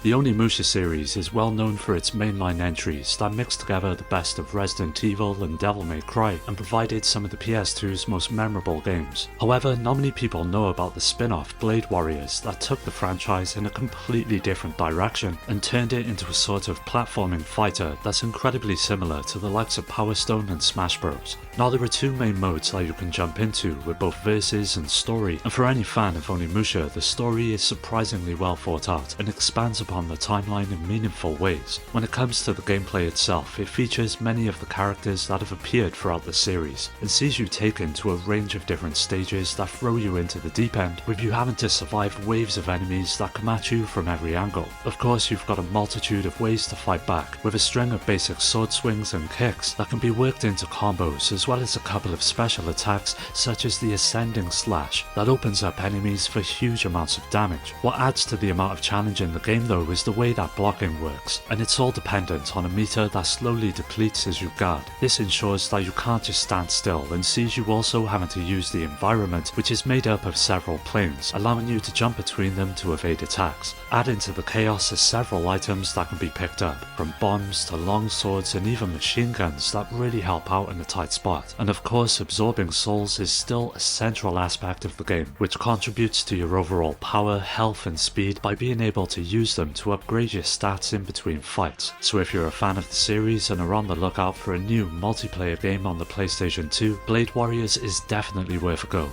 The Onimusha series is well known for its mainline entries that mix together the best of Resident Evil and Devil May Cry and provided some of the PS2's most memorable games. However, not many people know about the spin-off Blade Warriors that took the franchise in a completely different direction and turned it into a sort of platforming fighter that's incredibly similar to the likes of Power Stone and Smash Bros. Now there are two main modes that you can jump into with both versus and story, and for any fan of Onimusha, the story is surprisingly well thought out and expands upon the timeline in meaningful ways. When it comes to the gameplay itself, it features many of the characters that have appeared throughout the series and sees you taken to a range of different stages that throw you into the deep end, with you having to survive waves of enemies that come at you from every angle. Of course, you've got a multitude of ways to fight back, with a string of basic sword swings and kicks that can be worked into combos, as well as a couple of special attacks such as the Ascending Slash that opens up enemies for huge amounts of damage. What adds to the amount of challenge in the game though is the way that blocking works, and it's all dependent on a meter that slowly depletes as you guard. This ensures that you can't just stand still and sees you also having to use the environment, which is made up of several planes, allowing you to jump between them to evade attacks. Adding to the chaos are several items that can be picked up, from bombs to long swords and even machine guns that really help out in a tight spot. And of course, absorbing souls is still a central aspect of the game, which contributes to your overall power, health and speed by being able to use them to upgrade your stats in between fights. So if you're a fan of the series and are on the lookout for a new multiplayer game on the PlayStation 2, Blade Warriors is definitely worth a go.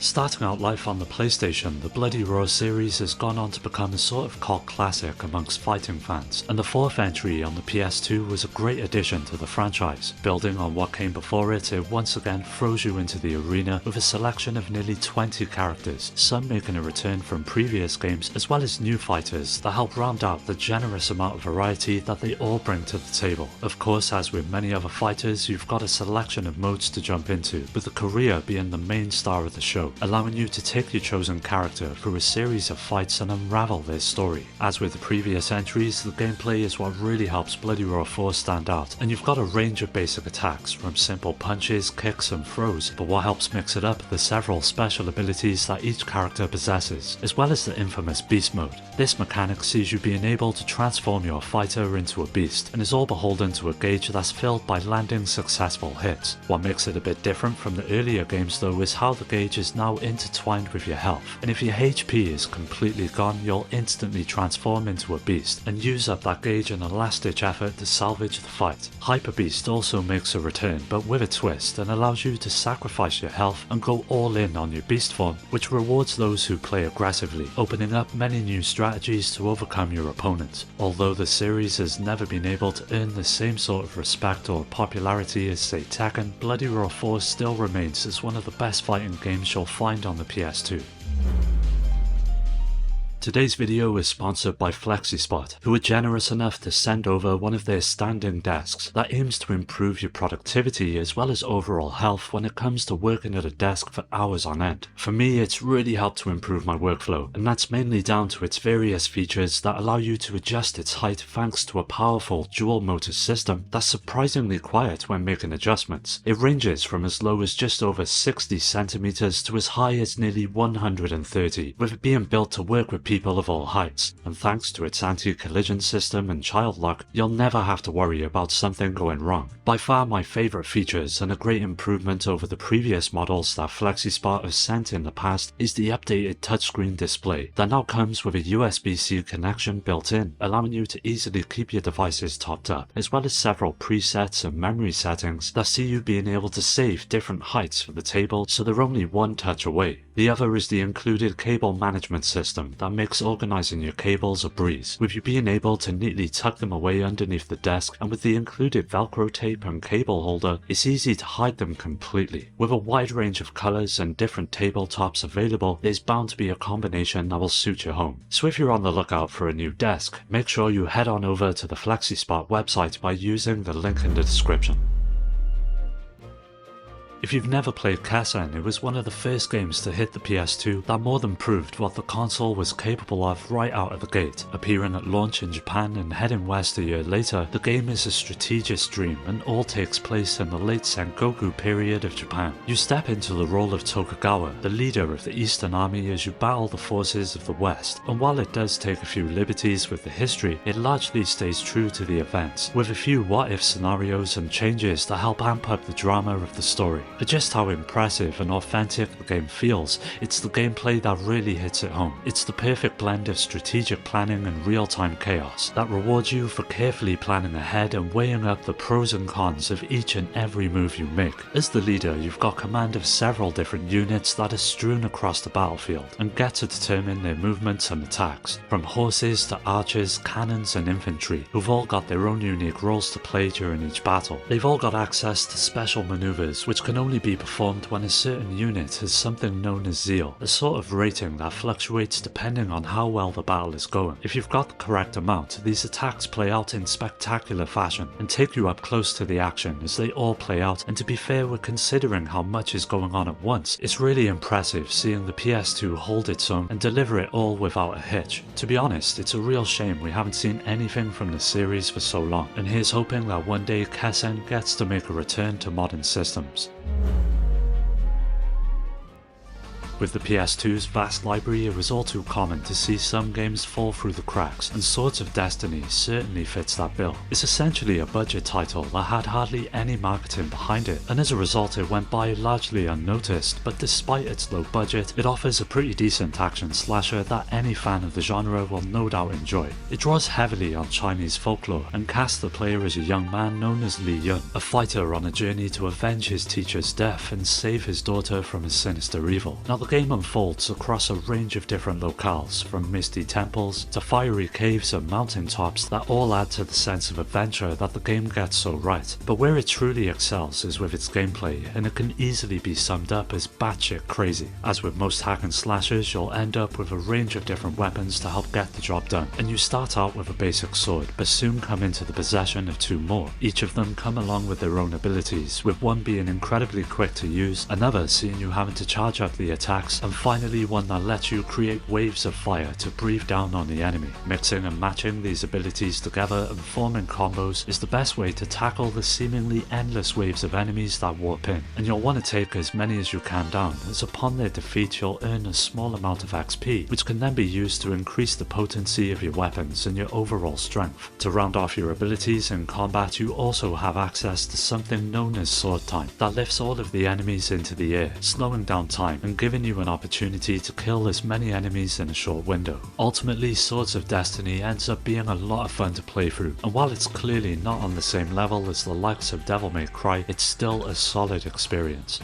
Starting out life on the PlayStation, the Bloody Roar series has gone on to become a sort of cult classic amongst fighting fans, and the fourth entry on the PS2 was a great addition to the franchise. Building on what came before it, it once again throws you into the arena with a selection of nearly 20 characters, some making a return from previous games, as well as new fighters that help round out the generous amount of variety that they all bring to the table. Of course, as with many other fighters, you've got a selection of modes to jump into, with the career being the main star of the show, allowing you to take your chosen character through a series of fights and unravel their story. As with the previous entries, the gameplay is what really helps Bloody Roar 4 stand out, and you've got a range of basic attacks, from simple punches, kicks and throws, but what helps mix it up are the several special abilities that each character possesses, as well as the infamous beast mode. This mechanic sees you being able to transform your fighter into a beast, and is all beholden to a gauge that's filled by landing successful hits. What makes it a bit different from the earlier games though is how the gauge is now intertwined with your health, and if your HP is completely gone, you'll instantly transform into a beast and use up that gauge in a last-ditch effort to salvage the fight. Hyper Beast also makes a return, but with a twist, and allows you to sacrifice your health and go all in on your beast form, which rewards those who play aggressively, opening up many new strategies to overcome your opponents. Although the series has never been able to earn the same sort of respect or popularity as say Tekken, Bloody Roar 4 still remains as one of the best fighting games you'll find on the PS2. Today's video is sponsored by FlexiSpot, who are generous enough to send over one of their standing desks that aims to improve your productivity as well as overall health when it comes to working at a desk for hours on end. For me, it's really helped to improve my workflow, and that's mainly down to its various features that allow you to adjust its height thanks to a powerful dual motor system that's surprisingly quiet when making adjustments. It ranges from as low as just over 60 centimeters to as high as nearly 130, with it being built to work with people of all heights, and thanks to its anti-collision system and child lock, you'll never have to worry about something going wrong. By far my favourite features, and a great improvement over the previous models that FlexiSpot has sent in the past, is the updated touchscreen display that now comes with a USB-C connection built in, allowing you to easily keep your devices topped up, as well as several presets and memory settings that see you being able to save different heights for the table so they're only one touch away. The other is the included cable management system that makes organising your cables a breeze, with you being able to neatly tuck them away underneath the desk, and with the included velcro tape and cable holder, it's easy to hide them completely. With a wide range of colours and different tabletops available, there's bound to be a combination that will suit your home. So if you're on the lookout for a new desk, make sure you head on over to the FlexiSpot website by using the link in the description. If you've never played Kessen, it was one of the first games to hit the PS2 that more than proved what the console was capable of right out of the gate. Appearing at launch in Japan and heading west a year later, the game is a strategist dream and all takes place in the late Sengoku period of Japan. You step into the role of Tokugawa, the leader of the Eastern Army, as you battle the forces of the West, and while it does take a few liberties with the history, it largely stays true to the events, with a few what-if scenarios and changes that help amp up the drama of the story. For just how impressive and authentic the game feels, it's the gameplay that really hits it home. It's the perfect blend of strategic planning and real-time chaos that rewards you for carefully planning ahead and weighing up the pros and cons of each and every move you make. As the leader, you've got command of several different units that are strewn across the battlefield and get to determine their movements and attacks, from horses to archers, cannons and infantry, who've all got their own unique roles to play during each battle. They've all got access to special maneuvers which can only be performed when a certain unit has something known as zeal, a sort of rating that fluctuates depending on how well the battle is going. If you've got the correct amount, these attacks play out in spectacular fashion and take you up close to the action as they all play out, and to be fair, with considering how much is going on at once, it's really impressive seeing the PS2 hold its own and deliver it all without a hitch. To be honest, it's a real shame we haven't seen anything from the series for so long, and here's hoping that one day Kessen gets to make a return to modern systems. With the PS2's vast library, it was all too common to see some games fall through the cracks, and Swords of Destiny certainly fits that bill. It's essentially a budget title that had hardly any marketing behind it, and as a result it went by largely unnoticed, but despite its low budget, it offers a pretty decent action slasher that any fan of the genre will no doubt enjoy. It draws heavily on Chinese folklore, and casts the player as a young man known as Li Yun, a fighter on a journey to avenge his teacher's death and save his daughter from a sinister evil. Now, the game unfolds across a range of different locales, from misty temples to fiery caves and mountain tops that all add to the sense of adventure that the game gets so right. But where it truly excels is with its gameplay, and it can easily be summed up as batshit crazy. As with most hack and slashers, you'll end up with a range of different weapons to help get the job done, and you start out with a basic sword, but soon come into the possession of two more. Each of them come along with their own abilities, with one being incredibly quick to use, another seeing you having to charge up the attacks, and finally one that lets you create waves of fire to breathe down on the enemy. Mixing and matching these abilities together and forming combos is the best way to tackle the seemingly endless waves of enemies that warp in, and you'll want to take as many as you can down, as upon their defeat you'll earn a small amount of XP, which can then be used to increase the potency of your weapons and your overall strength. To round off your abilities in combat, you also have access to something known as Sword Time, that lifts all of the enemies into the air, slowing down time and giving you an opportunity to kill as many enemies in a short window. Ultimately, Swords of Destiny ends up being a lot of fun to play through, and while it's clearly not on the same level as the likes of Devil May Cry, it's still a solid experience.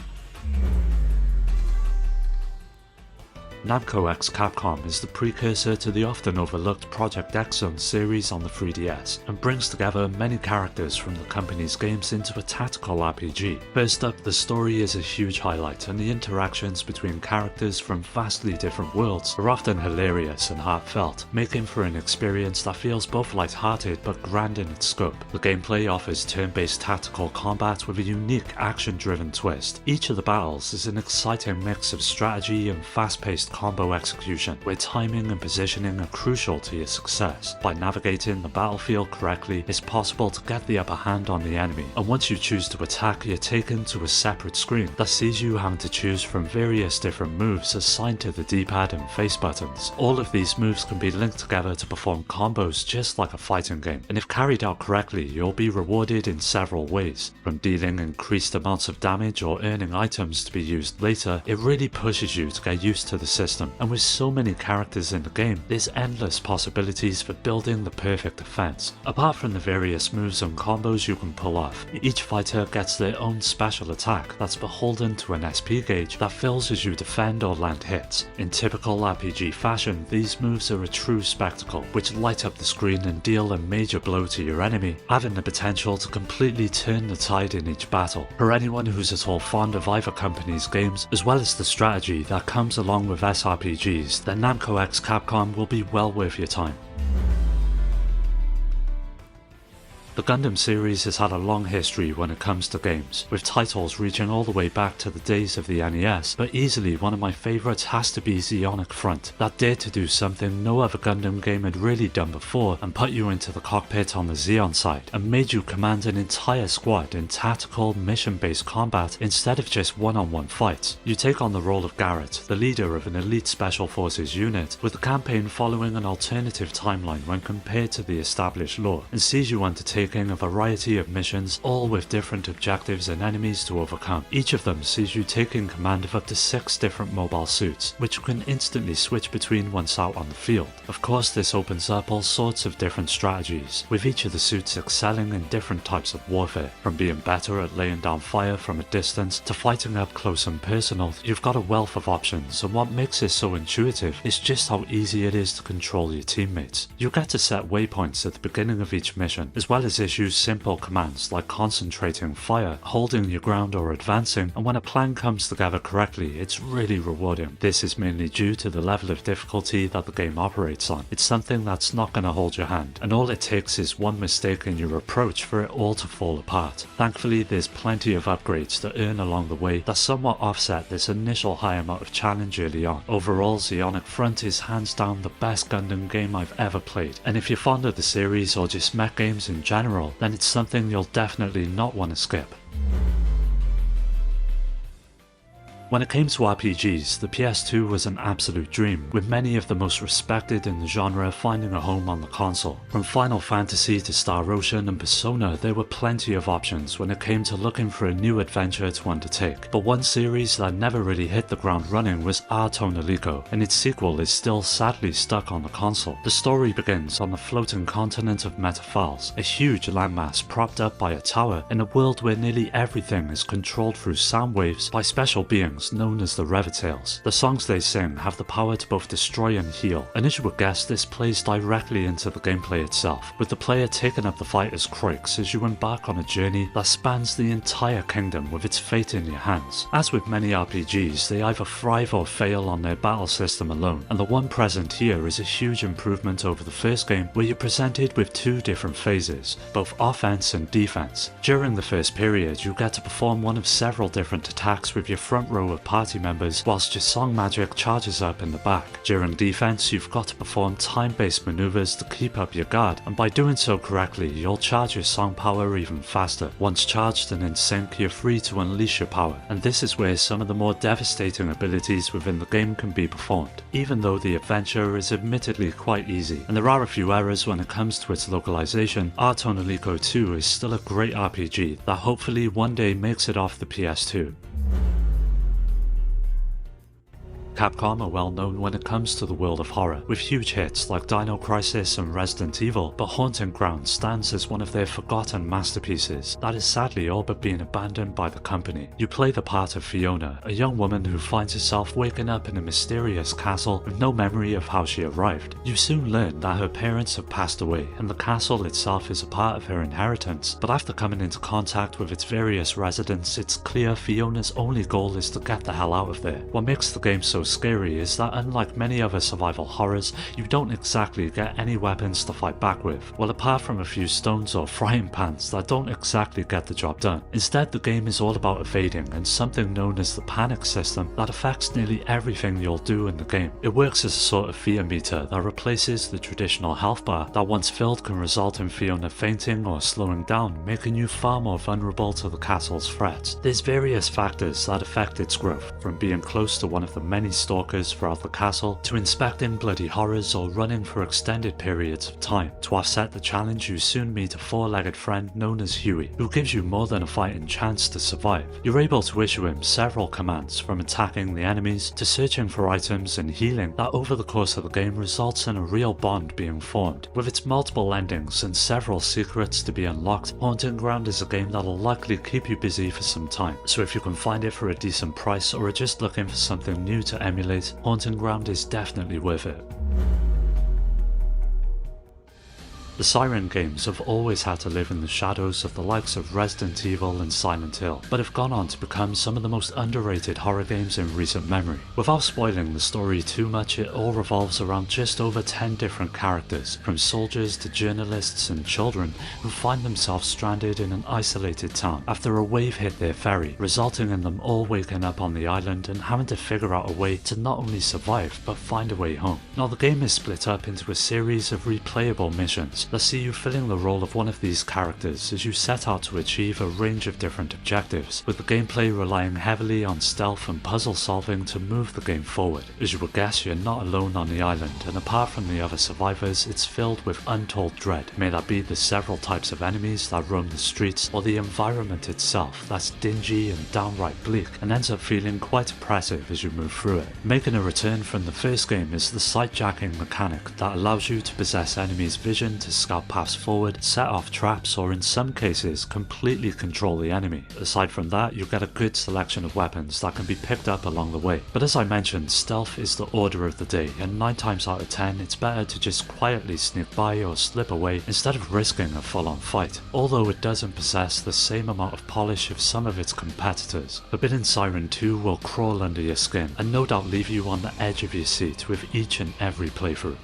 Namco X Capcom is the precursor to the often overlooked Project X Zone series on the 3DS, and brings together many characters from the company's games into a tactical RPG. First up, the story is a huge highlight, and the interactions between characters from vastly different worlds are often hilarious and heartfelt, making for an experience that feels both light-hearted but grand in its scope. The gameplay offers turn-based tactical combat with a unique action-driven twist. Each of the battles is an exciting mix of strategy and fast-paced combo execution, where timing and positioning are crucial to your success. By navigating the battlefield correctly, it's possible to get the upper hand on the enemy, and once you choose to attack, you're taken to a separate screen that sees you having to choose from various different moves assigned to the D-pad and face buttons. All of these moves can be linked together to perform combos just like a fighting game, and if carried out correctly, you'll be rewarded in several ways. From dealing increased amounts of damage or earning items to be used later, it really pushes you to get used to the system. And with so many characters in the game, there's endless possibilities for building the perfect defense. Apart from the various moves and combos you can pull off, each fighter gets their own special attack that's beholden to an SP gauge that fills as you defend or land hits. In typical RPG fashion, these moves are a true spectacle, which light up the screen and deal a major blow to your enemy, having the potential to completely turn the tide in each battle. For anyone who's at all fond of either company's games, as well as the strategy that comes along with SRPGs, then Namco X Capcom will be well worth your time. The Gundam series has had a long history when it comes to games, with titles reaching all the way back to the days of the NES, but easily one of my favourites has to be Zeonic Front, that dared to do something no other Gundam game had really done before and put you into the cockpit on the Zeon side, and made you command an entire squad in tactical, mission-based combat instead of just one-on-one fights. You take on the role of Garrett, the leader of an elite special forces unit, with the campaign following an alternative timeline when compared to the established lore, and sees you undertaking a variety of missions, all with different objectives and enemies to overcome. Each of them sees you taking command of up to 6 different mobile suits, which you can instantly switch between once out on the field. Of course, this opens up all sorts of different strategies, with each of the suits excelling in different types of warfare, from being better at laying down fire from a distance to fighting up close and personal. You've got a wealth of options, and what makes it so intuitive is just how easy it is to control your teammates. You get to set waypoints at the beginning of each mission, as well as issue simple commands like concentrating fire, holding your ground or advancing, and when a plan comes together correctly, it's really rewarding. This is mainly due to the level of difficulty that the game operates on. It's something that's not going to hold your hand, and all it takes is one mistake in your approach for it all to fall apart. Thankfully, there's plenty of upgrades to earn along the way that somewhat offset this initial high amount of challenge early on. Overall, Zeonic Front is hands down the best Gundam game I've ever played, and if you're fond of the series or just mech games in general, then it's something you'll definitely not want to skip. When it came to RPGs, the PS2 was an absolute dream, with many of the most respected in the genre finding a home on the console. From Final Fantasy to Star Ocean and Persona, there were plenty of options when it came to looking for a new adventure to undertake. But one series that never really hit the ground running was Tonelico, and its sequel is still sadly stuck on the console. The story begins on the floating continent of Metaphals, a huge landmass propped up by a tower in a world where nearly everything is controlled through sound waves by special beings known as the Revitales. The songs they sing have the power to both destroy and heal, and as you would guess, this plays directly into the gameplay itself, with the player taking up the fight as Croix as you embark on a journey that spans the entire kingdom with its fate in your hands. As with many RPGs, they either thrive or fail on their battle system alone, and the one present here is a huge improvement over the first game, where you're presented with 2 different phases, both offense and defense. During the first period, you get to perform one of several different attacks with your front row of party members, whilst your song magic charges up in the back. During defense, you've got to perform time-based maneuvers to keep up your guard, and by doing so correctly, you'll charge your song power even faster. Once charged and in sync, you're free to unleash your power, and this is where some of the more devastating abilities within the game can be performed, even though the adventure is admittedly quite easy, and there are a few errors when it comes to its localization. Tonelico 2 is still a great RPG that hopefully one day makes it off the PS2. Capcom are well known when it comes to the world of horror, with huge hits like Dino Crisis and Resident Evil, but Haunting Ground stands as one of their forgotten masterpieces that is sadly all but being abandoned by the company. You play the part of Fiona, a young woman who finds herself waking up in a mysterious castle with no memory of how she arrived. You soon learn that her parents have passed away, and the castle itself is a part of her inheritance, but after coming into contact with its various residents, it's clear Fiona's only goal is to get the hell out of there. What makes the game so scary is that unlike many other survival horrors, you don't exactly get any weapons to fight back with, well apart from a few stones or frying pans that don't exactly get the job done. Instead, the game is all about evading and something known as the panic system that affects nearly everything you'll do in the game. It works as a sort of fear meter that replaces the traditional health bar that once filled can result in Fiona fainting or slowing down, making you far more vulnerable to the castle's threats. There's various factors that affect its growth, from being close to one of the many stalkers throughout the castle, to inspecting bloody horrors or running for extended periods of time. To offset the challenge, you soon meet a 4-legged friend known as Huey, who gives you more than a fighting chance to survive. You're able to issue him several commands, from attacking the enemies to searching for items and healing, that over the course of the game results in a real bond being formed. With its multiple endings and several secrets to be unlocked, Haunting Ground is a game that'll likely keep you busy for some time, so if you can find it for a decent price or are just looking for something new to emulate, Haunting Ground is definitely worth it. The Siren games have always had to live in the shadows of the likes of Resident Evil and Silent Hill, but have gone on to become some of the most underrated horror games in recent memory. Without spoiling the story too much, it all revolves around just over 10 different characters, from soldiers to journalists and children, who find themselves stranded in an isolated town after a wave hit their ferry, resulting in them all waking up on the island and having to figure out a way to not only survive but find a way home. Now the game is split up into a series of replayable missions that see you filling the role of one of these characters as you set out to achieve a range of different objectives, with the gameplay relying heavily on stealth and puzzle solving to move the game forward. As you would guess, you're not alone on the island, and apart from the other survivors, it's filled with untold dread. May that be the several types of enemies that roam the streets, or the environment itself that's dingy and downright bleak and ends up feeling quite oppressive as you move through it. Making a return from the first game is the sight-jacking mechanic that allows you to possess enemies' vision to scout paths forward, set off traps, or in some cases completely control the enemy. Aside from that, you get a good selection of weapons that can be picked up along the way. But as I mentioned, stealth is the order of the day, and 9 times out of 10 it's better to just quietly sneak by or slip away instead of risking a full-on fight, although it doesn't possess the same amount of polish of some of its competitors. Forbidden Siren 2 will crawl under your skin and no doubt leave you on the edge of your seat with each and every playthrough.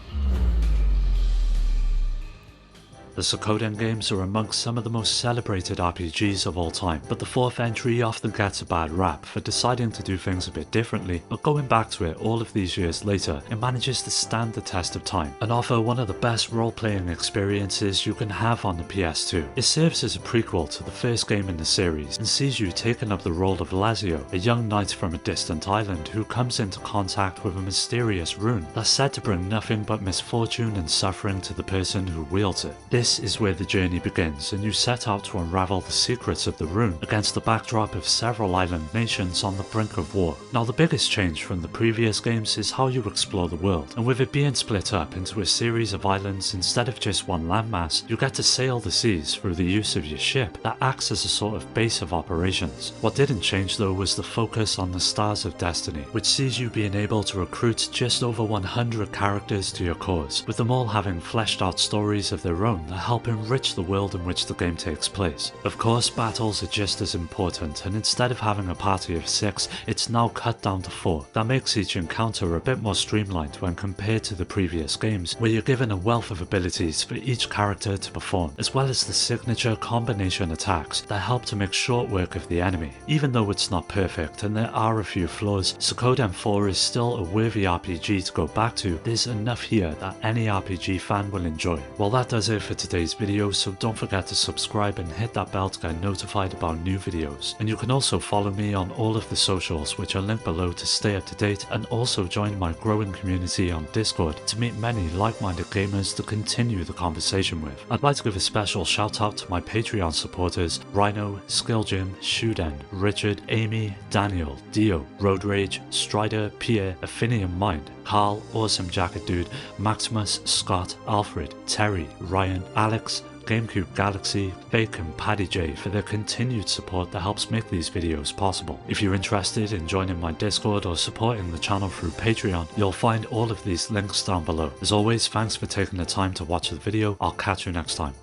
The Suikoden games are amongst some of the most celebrated RPGs of all time, but the fourth entry often gets a bad rap for deciding to do things a bit differently, but going back to it all of these years later, it manages to stand the test of time and offer one of the best role-playing experiences you can have on the PS2. It serves as a prequel to the first game in the series and sees you taking up the role of Lazio, a young knight from a distant island who comes into contact with a mysterious rune that's said to bring nothing but misfortune and suffering to the person who wields it. This is where the journey begins, and you set out to unravel the secrets of the rune against the backdrop of several island nations on the brink of war. Now the biggest change from the previous games is how you explore the world, and with it being split up into a series of islands instead of just one landmass, you get to sail the seas through the use of your ship that acts as a sort of base of operations. What didn't change though was the focus on the Stars of Destiny, which sees you being able to recruit just over 100 characters to your cause, with them all having fleshed out stories of their own that help enrich the world in which the game takes place. Of course, battles are just as important, and instead of having a party of 6, it's now cut down to 4. That makes each encounter a bit more streamlined when compared to the previous games, where you're given a wealth of abilities for each character to perform, as well as the signature combination attacks that help to make short work of the enemy. Even though it's not perfect and there are a few flaws, Suikoden IV is still a worthy RPG to go back to. There's enough here that any RPG fan will enjoy. Well, that does it for today's video, so don't forget to subscribe and hit that bell to get notified about new videos. And you can also follow me on all of the socials, which are linked below, to stay up to date, and also join my growing community on Discord to meet many like-minded gamers to continue the conversation with. I'd like to give a special shout out to my Patreon supporters: Rhino, Skilljim, Shuden, Richard, Amy, Daniel, Dio, Road Rage, Strider, Pierre, Affinium Mind, Carl, Awesome Jacket Dude, Maximus, Scott, Alfred, Terry, Ryan, Alex, GameCube Galaxy, Fake, and Paddy J for their continued support that helps make these videos possible. If you're interested in joining my Discord or supporting the channel through Patreon, you'll find all of these links down below. As always, thanks for taking the time to watch the video. I'll catch you next time.